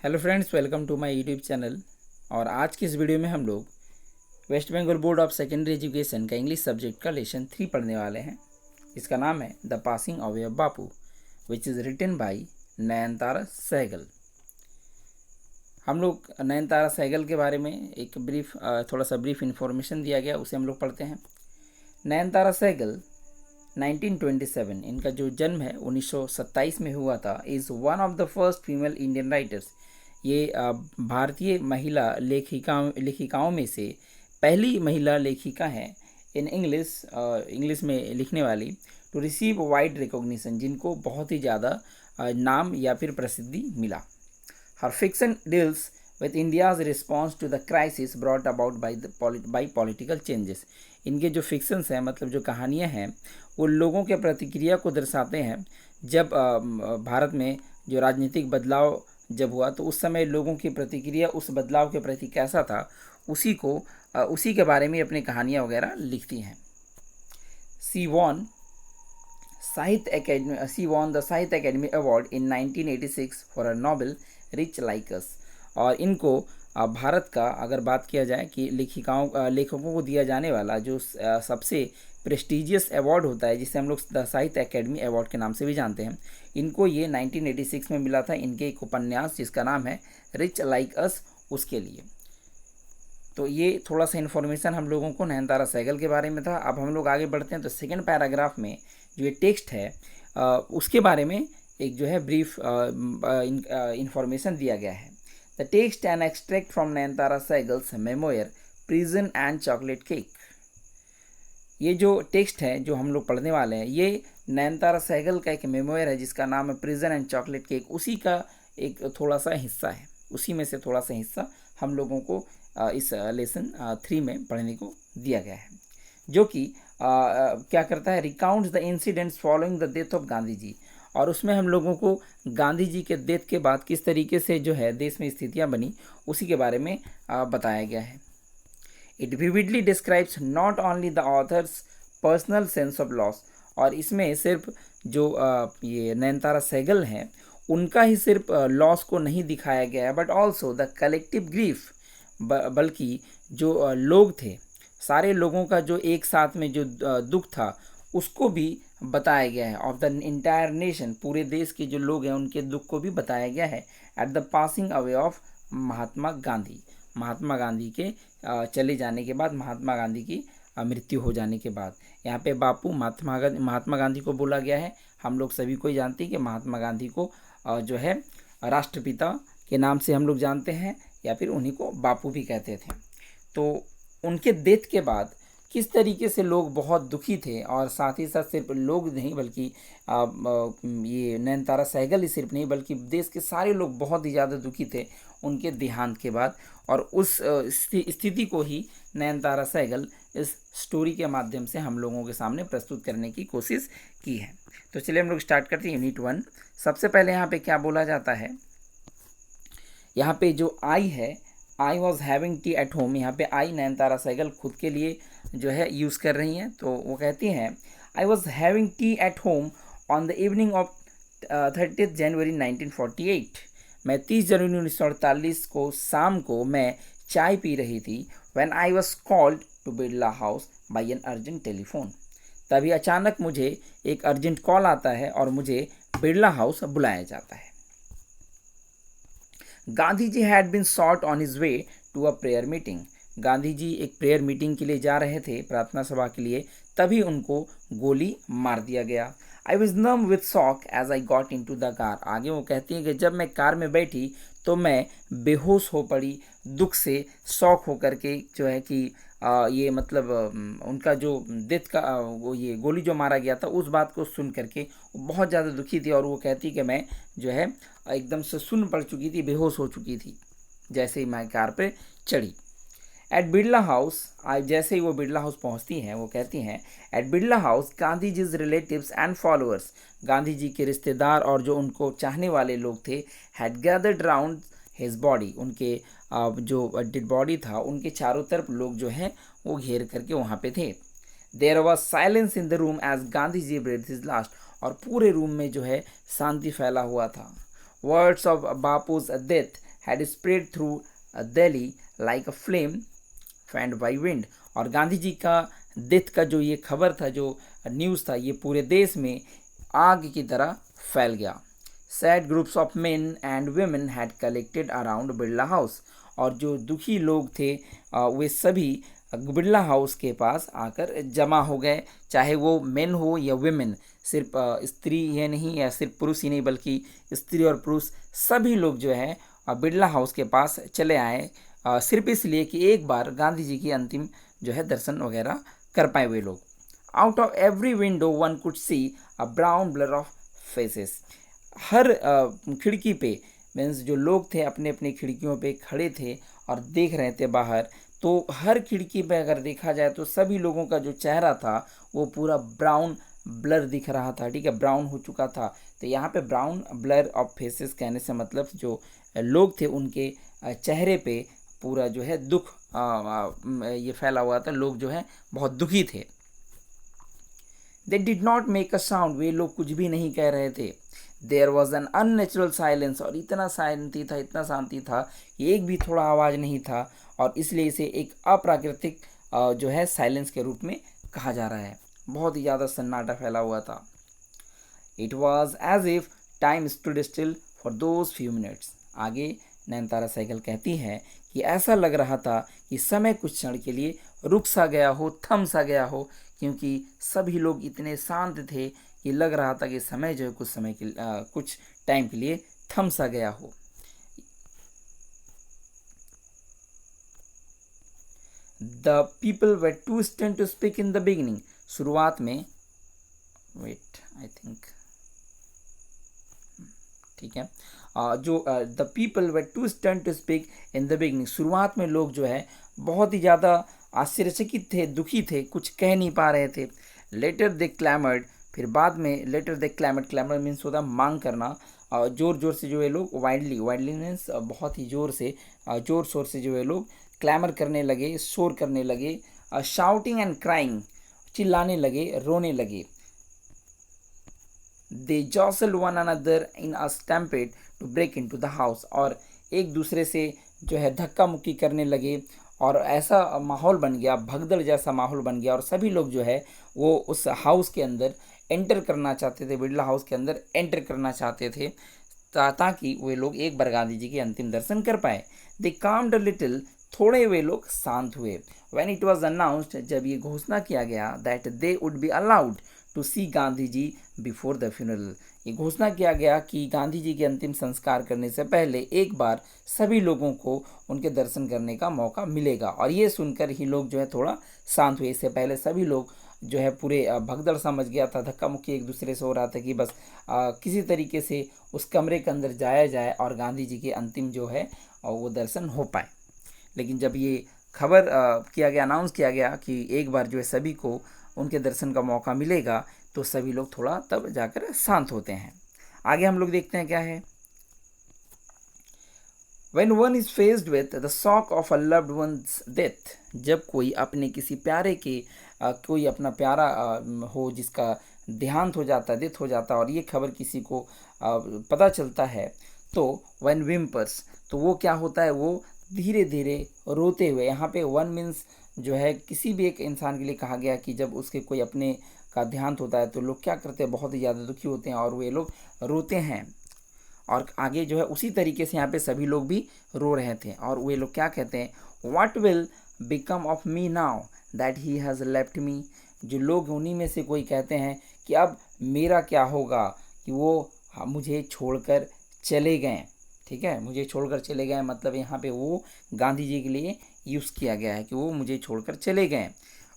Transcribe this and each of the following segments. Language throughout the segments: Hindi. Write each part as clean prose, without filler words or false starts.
Hello friends, welcome to my YouTube channel. और आज की इस वीडियो में हम लोग West Bengal Board of Secondary Education का इंग्लिश सब्जेक्ट का लेसन 3 पढ़ने वाले हैं। इसका नाम है the passing away of Bapu, which is written by Nayantara Sahgal. हम लोग नयनतारा सहगल के बारे में एक थोड़ा सा ब्रीफ इन्फॉर्मेशन दिया गया, उसे हम लोग पढ़ते हैं। नयनतारा सहगल 1927, इनका जो जन्म है 1927 में हुआ था। Is one of the first female Indian writers. ये भारतीय महिला लेखिकाओं में से पहली महिला लेखिका है इन इंग्लिश में लिखने वाली, टू रिसीव वाइड रिकॉग्निशन, जिनको बहुत ही ज़्यादा नाम या फिर प्रसिद्धि मिला। हर fiction deals with India's response to the crisis brought about by political changes. इनके जो फिक्शंस हैं, मतलब जो कहानियाँ हैं, वो लोगों के प्रतिक्रिया को दर्शाते हैं। जब भारत में जो राजनीतिक बदलाव जब हुआ, तो उस समय लोगों की प्रतिक्रिया उस बदलाव के प्रति कैसा था, उसी के बारे में अपनी कहानियाँ वगैरह लिखती हैं। सी वॉन द साहित्य academy award in 1986 for a novel rich like us. और इनको भारत का अगर बात किया जाए कि लेखकों को दिया जाने वाला जो सबसे प्रेस्टिजियस अवार्ड होता है, जिसे हम लोग द साहित्य अकेडमी अवार्ड के नाम से भी जानते हैं, इनको ये 1986 में मिला था, इनके एक उपन्यास जिसका नाम है रिच लाइक अस, उसके लिए। तो ये थोड़ा सा इन्फॉर्मेशन हम लोगों को नयनतारा सहगल के बारे में था। अब हम लोग आगे बढ़ते हैं। तो सेकेंड पैराग्राफ में जो ये टेक्स्ट है, उसके बारे में एक जो है ब्रीफ इंफॉर्मेशन दिया गया है। The text and extract from Nayantara Sahgal's memoir prison and chocolate cake. ये जो टेक्स्ट है जो हम लोग पढ़ने वाले हैं, ये नयनतारा सहगल का एक मेमोयर है जिसका नाम है प्रिजन एंड चॉकलेट केक। उसी का एक थोड़ा सा हिस्सा है, उसी में से थोड़ा सा हिस्सा हम लोगों को इस लेसन 3 में पढ़ने को दिया गया है, जो कि क्या करता है, recounts the incidents following the death of Gandhi ji. और उसमें हम लोगों को गांधी जी के डेथ के बाद किस तरीके से जो है देश में स्थितियां बनी, उसी के बारे में बताया गया है। It vividly describes not only the author's personal sense of loss. और इसमें सिर्फ जो ये नयनतारा सहगल हैं, उनका ही सिर्फ लॉस को नहीं दिखाया गया है, but also the collective grief, बल्कि जो लोग थे, सारे लोगों का जो एक साथ में जो दुख था, उसको भी बताया गया है। ऑफ द इंटायर नेशन, पूरे देश के जो लोग हैं उनके दुख को भी बताया गया है। At the passing away of Mahatma Gandhi, Mahatma Gandhi के चले जाने के बाद, महात्मा गांधी की मृत्यु हो जाने के बाद। यहाँ पे बापू महात्मा गांधी को बोला गया है। हम लोग सभी को ही जानते हैं कि महात्मा गांधी को जो है राष्ट्रपिता के नाम से हम लोग जानते हैं, या फिर उन्हीं को बापू भी कहते थे। तो उनके डेथ के बाद किस तरीके से लोग बहुत दुखी थे, और साथ ही साथ सिर्फ लोग नहीं बल्कि ये नयनतारा सहगल ही सिर्फ नहीं बल्कि देश के सारे लोग बहुत ही ज़्यादा दुखी थे उनके देहांत के बाद। और उस स्थिति को ही नयनतारा सहगल इस स्टोरी के माध्यम से हम लोगों के सामने प्रस्तुत करने की कोशिश की है। तो चलिए हम लोग स्टार्ट करते हैं यूनिट 1। सबसे पहले यहाँ पे क्या बोला जाता है, यहाँ पे जो आई है, I was having T at home, यहाँ पे आई नयनतारा सहगल खुद के लिए जो है यूज़ कर रही हैं। तो वो कहती हैं, I was having T at home on the evening of 30 जनवरी 1948। मैं 30 जनवरी 1948 को शाम को मैं चाय पी रही थी। When I was called to Birla House by an urgent telephone. तभी अचानक मुझे एक अर्जेंट कॉल आता है और मुझे बिरला हाउस बुलाया जाता है। Gandhi ji had been sought on his way to a prayer meeting. Gandhi ji एक प्रेयर मीटिंग के लिए जा रहे थे, प्रार्थना सभा के लिए, तभी उनको गोली मार दिया गया। I was numb with shock as I got into the car. आगे वो कहती है कि जब मैं कार में बैठी तो मैं बेहोश हो पड़ी, दुख से शॉक होकर के, जो है कि ये मतलब उनका जो डेथ का वो ये गोली जो मारा गया था, उस बात को सुन करके वो बहुत ज़्यादा दुखी थी। और वो कहती कि मैं जो है एकदम से सुन्न पड़ चुकी थी, बेहोश हो चुकी थी जैसे ही मैं कार पे चढ़ी। एट बिरला हाउस, जैसे ही वो बिरला हाउस पहुंचती हैं, वो कहती हैं, at Birla house Gandhi ji's relatives and followers, Gandhi ji के रिश्तेदार और जो उनको चाहने वाले लोग थे, had gathered round his body, उनके जो डेड बॉडी था उनके चारों तरफ लोग जो हैं वो घेर करके वहाँ पे थे। There was silence in the room as Gandhi ji breath his last, और पूरे रूम में जो है शांति फैला हुआ था। Words of Bapu's death had spread through Delhi like a flame fanned by wind। और गांधी जी का डेथ का जो ये खबर था, जो न्यूज़ था, ये पूरे देश में आग की तरह फैल गया। Sad groups of main and women had collected around Birla house. और जो दुखी लोग थे वे सभी बिरला हाउस के पास आकर जमा हो गए, चाहे वो मेन हो या वेमेन, सिर्फ स्त्री ये नहीं या सिर्फ पुरुष ही नहीं, बल्कि स्त्री और पुरुष सभी लोग जो है बिरला हाउस के पास चले आए, सिर्फ इसलिए कि एक बार गांधी जी की अंतिम जो है दर्शन वगैरह कर पाए वे लोग। Out of every window one could see a brown blur of faces. हर खिड़की पे मीन्स जो लोग थे अपने अपनी खिड़कियों पे खड़े थे और देख रहे थे बाहर, तो हर खिड़की पे अगर देखा जाए तो सभी लोगों का जो चेहरा था वो पूरा ब्राउन ब्लर दिख रहा था, ठीक है, ब्राउन हो चुका था। तो यहाँ पे ब्राउन ब्लर ऑफ फेसेस कहने से मतलब जो लोग थे उनके चेहरे पे पूरा जो है दुख ये फैला हुआ था, लोग जो है बहुत दुखी थे। They did not make a sound, वे लोग कुछ भी नहीं कह रहे थे। There was an unnatural silence, और इतना शांति था, इतना शांति था कि एक भी थोड़ा आवाज़ नहीं था, और इसलिए इसे एक अप्राकृतिक जो है साइलेंस के रूप में कहा जा रहा है। बहुत ही ज़्यादा सन्नाटा फैला हुआ था। It was as if time stood still for those few minutes. आगे नयनतारा सहगल कहती है कि ऐसा लग रहा था कि समय कुछ क्षण के लिए रुक सा गया हो, थम सा गया हो, क्योंकि सभी लोग इतने शांत थे कि लग रहा था कि समय जो है कुछ टाइम के लिए थम सा गया हो। The people were too stun to speak in the beginning. शुरुआत में आई थिंक ठीक है, जो the people were too stun to speak in the beginning. शुरुआत में लोग जो है बहुत ही ज़्यादा आश्चर्यचकित थे, दुखी थे, कुछ कह नहीं पा रहे थे। लेटर दे क्लैमर्ड, फिर बाद में लेटर दे क्लैमर्ड, क्लैमर मीन्स होता मांग करना, ज़ोर ज़ोर से जो है लोग वाइडली मीन्स बहुत ही ज़ोर से, ज़ोर शोर से जो है लोग क्लैमर करने लगे, शोर करने लगे, शाउटिंग एंड क्राइंग, चिल्लाने लगे, रोने लगे। They jostled one another in a stampede to break into the house, और एक दूसरे से जो है धक्का मुक्की करने लगे, और ऐसा माहौल बन गया, भगदड़ जैसा माहौल बन गया, और सभी लोग जो है वो उस हाउस के अंदर एंटर करना चाहते थे, बिरला हाउस के अंदर एंटर करना चाहते थे, ताकि वे लोग एक बार गांधी जी के अंतिम दर्शन कर पाए। दे काम्ड अ लिटिल, थोड़े वे लोग शांत हुए। व्हेन इट वॉज अनाउंस्ड, जब ये घोषणा किया गया, that they would be allowed to see Gandhi ji before the funeral, ये घोषणा किया गया कि गांधी जी के अंतिम संस्कार करने से पहले एक बार सभी लोगों को उनके दर्शन करने का मौका मिलेगा। और ये सुनकर ही लोग जो है थोड़ा शांत हुए। इससे पहले सभी लोग जो है पूरे भगदड़ सा मच गया था, धक्का मुक्की एक दूसरे से हो रहा था कि बस किसी तरीके से उस कमरे के अंदर जाया जाए और गांधी जी के अंतिम जो है वो दर्शन हो पाए। लेकिन जब ये खबर किया गया, अनाउंस किया गया कि एक बार जो है सभी को उनके दर्शन का मौका मिलेगा, तो सभी लोग थोड़ा तब जाकर शांत होते हैं। आगे हम लोग देखते हैं क्या है। When one is faced with the shock of a loved one's death, जब कोई अपने किसी प्यारे के कोई अपना प्यारा हो जिसका देहांत हो जाता, डेथ हो जाता, और ये खबर किसी को पता चलता है, तो when whimpers, तो वो क्या होता है, वो धीरे धीरे रोते हुए, यहाँ पे वन मीन्स जो है किसी भी एक इंसान के लिए कहा गया कि जब उसके कोई अपने का देहांत होता है तो लोग क्या करते हैं, बहुत ही ज़्यादा दुखी होते हैं और वे लोग रोते हैं। और आगे जो है उसी तरीके से यहाँ पे सभी लोग भी रो रहे थे, और वे लोग क्या कहते हैं, what will become of me now that he has left me. जो लोग उन्हीं में से कोई कहते हैं कि अब मेरा क्या होगा कि वो मुझे छोड़कर चले गए, ठीक है, मुझे छोड़कर चले गए, मतलब यहाँ पे वो गांधी जी के लिए यूज़ किया गया है कि वो मुझे छोड़कर चले गए।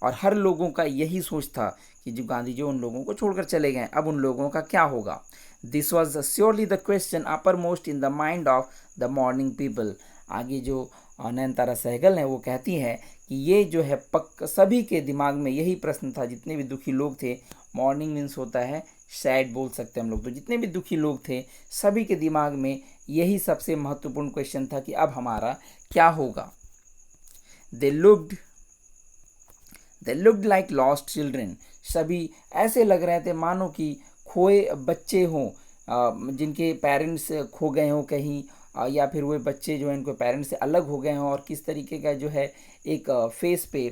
और हर लोगों का यही सोच था कि जो गांधी जी उन लोगों को छोड़कर चले गए, अब उन लोगों का क्या होगा। This was surely the question upper most in the mind of the morning people. आगे जो नयनतारा सहगल है वो कहती है कि ये जो है सभी के दिमाग में यही प्रश्न था, जितने भी दुखी लोग थे, मॉर्निंग मीन्स होता है सैड बोल सकते हैं हम लोग, तो जितने भी दुखी लोग थे सभी के दिमाग में यही सबसे महत्वपूर्ण क्वेश्चन था कि अब हमारा क्या होगा। दे लुक्ड लाइक लॉस्ट चिल्ड्रेन, सभी ऐसे लग रहे थे मानो कि खोए बच्चे हों, जिनके पेरेंट्स खो गए हों कहीं, या फिर वो बच्चे जो हैं उनको पेरेंट्स से अलग हो गए हैं और किस तरीके का जो है एक फेस पे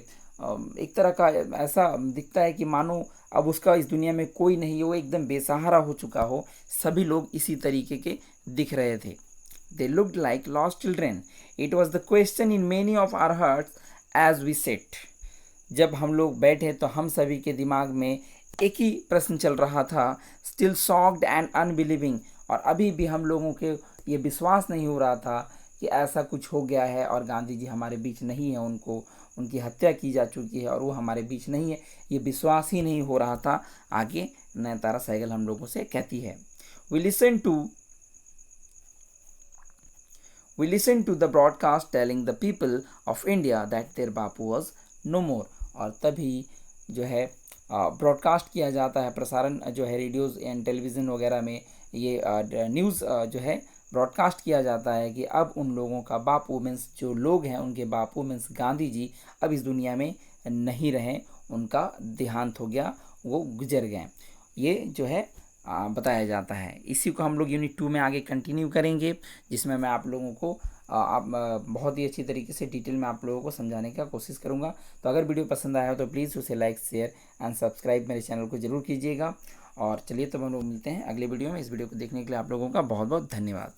एक तरह का ऐसा दिखता है कि मानो अब उसका इस दुनिया में कोई नहीं है, वो एकदम बेसहारा हो चुका हो। सभी लोग इसी तरीके के दिख रहे थे। They looked like lost children. It was the question in many of our hearts as we sat. जब हम लोग बैठे तो हम सभी के दिमाग में एक ही प्रश्न चल रहा था, स्टिल शॉक्ड एंड अनबिलीविंग। और अभी भी हम लोगों के ये विश्वास नहीं हो रहा था कि ऐसा कुछ हो गया है और गांधी जी हमारे बीच नहीं है, उनकी हत्या की जा चुकी है और वो हमारे बीच नहीं है। ये विश्वास ही नहीं हो रहा था। आगे नयनतारा सहगल हम लोगों से कहती है, we listen to the broadcast telling the people of India that their Bapu was no more. और तभी जो है ब्रॉडकास्ट किया जाता है, प्रसारण जो है रेडियोज़ एंड टेलीविज़न वगैरह में ये न्यूज़ जो है ब्रॉडकास्ट किया जाता है कि अब उन लोगों का बापू मीन्स जो लोग हैं उनके बापू मीन्स गांधी जी अब इस दुनिया में नहीं रहे, उनका देहांत हो गया, वो गुजर गए। ये जो है बताया जाता है। इसी को हम लोग यूनिट 2 में आगे कंटिन्यू करेंगे, जिसमें मैं आप लोगों को बहुत ही अच्छी तरीके से डिटेल में आप लोगों को समझाने का कोशिश करूंगा। तो अगर वीडियो पसंद आया हो तो प्लीज़ उसे लाइक शेयर एंड सब्सक्राइब मेरे चैनल को ज़रूर कीजिएगा। और चलिए तो हम लोग मिलते हैं अगले वीडियो में। इस वीडियो को देखने के लिए आप लोगों का बहुत बहुत धन्यवाद।